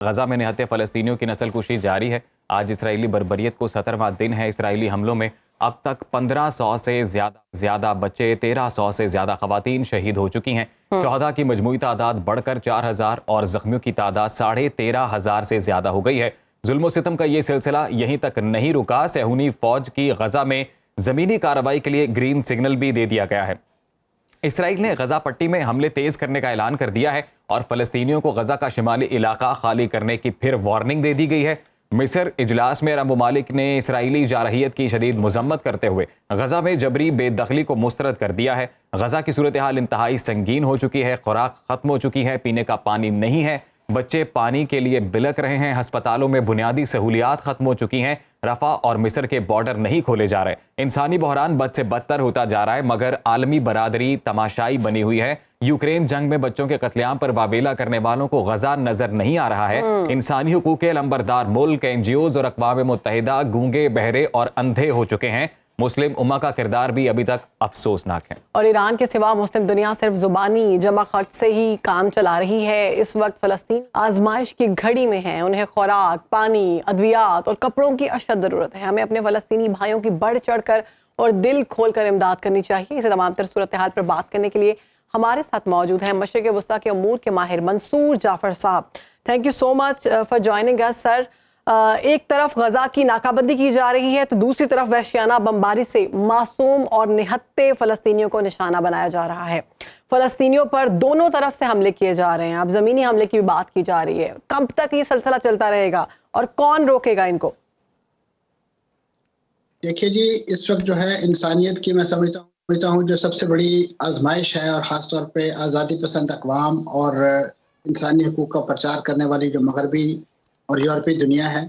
غزہ میں نہتے فلسطینیوں کی نسل کشی جاری ہے۔ آج اسرائیلی بربریت کو 17واں دن ہے۔ اسرائیلی حملوں میں اب تک 1500 سے زیادہ بچے، 1300 سے زیادہ خواتین شہید ہو چکی ہیں۔ شہداء کی مجموعی تعداد بڑھ کر 4000 اور زخمیوں کی تعداد 13,500 سے زیادہ ہو گئی ہے۔ ظلم و ستم کا یہ سلسلہ یہیں تک نہیں رکا۔ صہیونی فوج کی غزہ میں زمینی کارروائی کے لیے گرین سگنل بھی دے دیا گیا ہے۔ اسرائیل نے غزہ پٹی میں حملے تیز کرنے کا اعلان کر دیا ہے اور فلسطینیوں کو غزہ کا شمالی علاقہ خالی کرنے کی پھر وارننگ دے دی گئی ہے۔ مصر اجلاس میں عرب ممالک نے اسرائیلی جارحیت کی شدید مذمت کرتے ہوئے غزہ میں جبری بے دخلی کو مسترد کر دیا ہے۔ غزہ کی صورتحال انتہائی سنگین ہو چکی ہے، خوراک ختم ہو چکی ہے، پینے کا پانی نہیں ہے، بچے پانی کے لیے بلک رہے ہیں، ہسپتالوں میں بنیادی سہولیات ختم ہو چکی ہیں، رفح اور مصر کے بارڈر نہیں کھولے جا رہے۔ انسانی بحران بد سے بدتر ہوتا جا رہا ہے، مگر عالمی برادری تماشائی بنی ہوئی ہے۔ یوکرین جنگ میں بچوں کے قتل عام پر واویلا کرنے والوں کو غزہ نظر نہیں آ رہا ہے۔ انسانی حقوق کے علمبردار ملک، NGOز اور اقوام متحدہ گونگے، بہرے اور اندھے ہو چکے ہیں۔ مسلم امہ کا کردار بھی ابھی تک افسوسناک ہے۔ اور ایران کے سوا مسلم دنیا صرف زبانی جمع خرچ سے ہی کام چلا رہی ہے۔ اس وقت فلسطین آزمائش کی گھڑی میں ہے۔ انہیں خوراک، پانی، ادویات اور کپڑوں کی اشد ضرورت ہے۔ ہمیں اپنے فلسطینی بھائیوں کی بڑھ چڑھ کر اور دل کھول کر امداد کرنی چاہیے۔ اسے تمام تر صورتحال پر بات کرنے کے لیے ہمارے ساتھ موجود ہیں مشرق وسطیٰ کے امور کے ماہر منصور جعفر صاحب۔ Thank you so much for joining اس سر۔ ایک طرف غزہ کی ناکہ بندی کی جا رہی ہے تو دوسری طرف وحشیانہ بمباری سے معصوم اور نہتے فلسطینیوں کو نشانہ بنایا جا رہا ہے۔ فلسطینیوں پر دونوں طرف سے حملے کیے جا رہے ہیں۔ اب زمینی حملے کی بھی بات کی جا رہی ہے۔ کب تک یہ سلسلہ چلتا رہے گا اور کون روکے گا ان کو؟ دیکھیے جی، اس وقت جو ہے انسانیت کی میں سمجھتا ہوں جو سب سے بڑی آزمائش ہے، اور خاص طور پہ آزادی پسند اقوام اور انسانی حقوق کا پرچار کرنے والی جو مغربی اور یورپی دنیا ہے،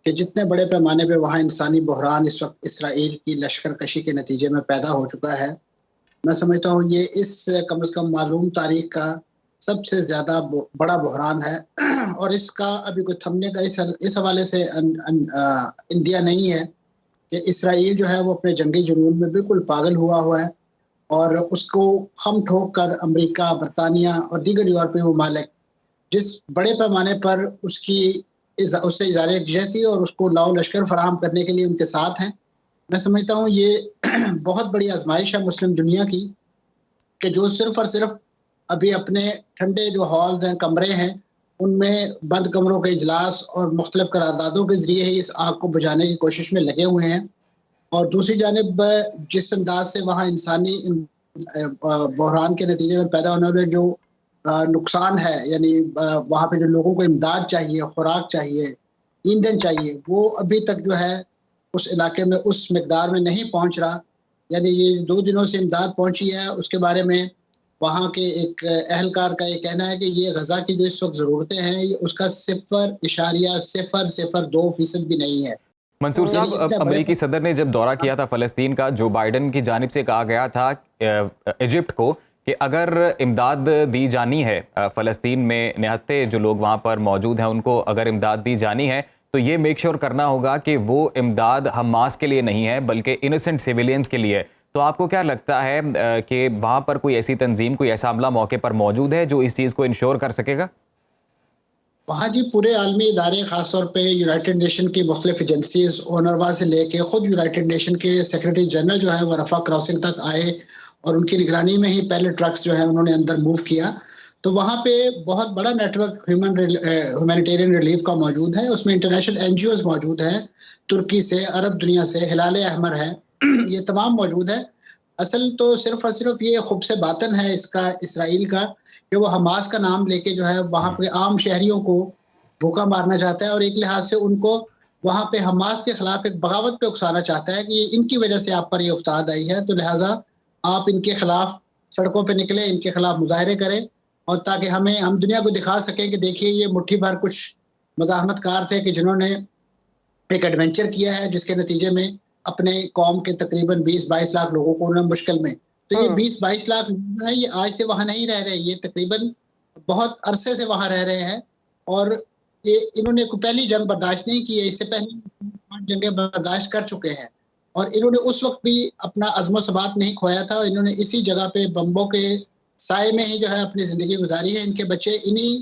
کہ جتنے بڑے پیمانے پہ وہاں انسانی بحران اس وقت اسرائیل کی لشکر کشی کے نتیجے میں پیدا ہو چکا ہے، میں سمجھتا ہوں یہ اس کم از کم معلوم تاریخ کا سب سے زیادہ بڑا بحران ہے، اور اس کا ابھی کوئی تھمنے کا اس حوالے سے اندیا نہیں ہے کہ اسرائیل جو ہے وہ اپنے جنگی جنون میں بالکل پاگل ہوا ہے، اور اس کو خم ٹھوک کر امریکہ، برطانیہ اور دیگر یورپی ممالک جس بڑے پیمانے پر اس سے اظہار یکجہتی اور اس کو لاؤ لشکر فراہم کرنے کے لیے ان کے ساتھ ہیں، میں سمجھتا ہوں یہ بہت بڑی آزمائش ہے مسلم دنیا کی، کہ جو صرف اور صرف ابھی اپنے ٹھنڈے جو ہالز ہیں، کمرے ہیں، ان میں بند کمروں کے اجلاس اور مختلف قراردادوں کے ذریعے ہی اس آگ کو بجھانے کی کوشش میں لگے ہوئے ہیں، اور دوسری جانب جس انداز سے وہاں انسانی بحران کے نتیجے میں پیدا ہونے والے جو نقصان ہے، یعنی وہاں پہ جو لوگوں کو امداد چاہیے، خوراک چاہیے، ایندھن چاہیے، وہ ابھی تک جو ہے اس علاقے میں اس مقدار میں نہیں پہنچ رہا۔ یعنی یہ 2 دنوں سے امداد پہنچی ہے، اس کے بارے میں وہاں کے ایک اہلکار کا یہ کہنا ہے کہ یہ غزہ کی جو اس وقت ضرورتیں ہیں، یہ اس کا 0.002% بھی نہیں ہے۔ منصور صاحب، امریکی صدر نے جب دورہ کیا تھا فلسطین کا، جو بائیڈن کی جانب سے کہا گیا تھا ایجپٹ کو کہ اگر امداد دی جانی ہے فلسطین میں نہتے جو لوگ وہاں پر موجود ہیں ان کو اگر امداد دی جانی ہے تو یہ میک شور کرنا ہوگا کہ وہ امداد حماس کے لیے نہیں ہے بلکہ انوسنٹ سیویلینز کے لیے ہے۔ تو آپ کو کیا لگتا ہے کہ وہاں پر کوئی ایسی تنظیم، کوئی ایسا عملہ موقع پر موجود ہے جو اس چیز کو انشور کر سکے گا؟ وہاں جی پورے عالمی ادارے، خاص طور پہ یونائٹڈ نیشن کی مختلف ایجنسیز، اونروا سے لے کے خود یونائٹڈ نیشن کے سیکریٹری جنرل جو ہے وہ رفح کراسنگ تک آئے، اور ان کی نگرانی میں ہی پہلے ٹرکس جو ہیں انہوں نے اندر موو کیا۔ تو وہاں پہ بہت بڑا نیٹ ورک ہیومینیٹیرین ریلیف کا موجود ہے، اس میں انٹرنیشنل NGOز موجود ہیں، ترکی سے، عرب دنیا سے، ہلال احمر ہے، یہ تمام موجود ہے۔ اصل تو صرف اور صرف یہ خوب سے باطن ہے اس کا، اسرائیل کا، کہ وہ حماس کا نام لے کے جو ہے وہاں پہ عام شہریوں کو بھوکا مارنا چاہتا ہے، اور ایک لحاظ سے ان کو وہاں پہ حماس کے خلاف ایک بغاوت پہ اکسانا چاہتا ہے کہ ان کی وجہ سے آپ پر یہ افتاد آئی ہے، تو لہٰذا آپ ان کے خلاف سڑکوں پہ نکلیں، ان کے خلاف مظاہرے کریں، اور تاکہ ہم دنیا کو دکھا سکیں کہ دیکھیے یہ مٹھی بھر کچھ مزاحمت کار تھے کہ جنہوں نے ایک ایڈونچر کیا ہے جس کے نتیجے میں اپنے قوم کے تقریباً 20-22 لاکھ لوگوں کو انہوں نے مشکل میں، تو یہ 20-22 لاکھ لوگ ہیں، یہ آج سے وہاں نہیں رہ رہے، یہ تقریباً بہت عرصے سے وہاں رہ رہے ہیں، اور انہوں نے پہلی جنگ برداشت نہیں کی ہے، اس سے پہلے 5 جنگیں برداشت کر چکے ہیں، اور انہوں نے اس وقت بھی اپنا عزم و ثبات نہیں کھویا تھا، اور انہوں نے اسی جگہ پہ بمبوں کے سائے میں ہی جو ہے اپنی زندگی گزاری ہے۔ ان کے بچے انہی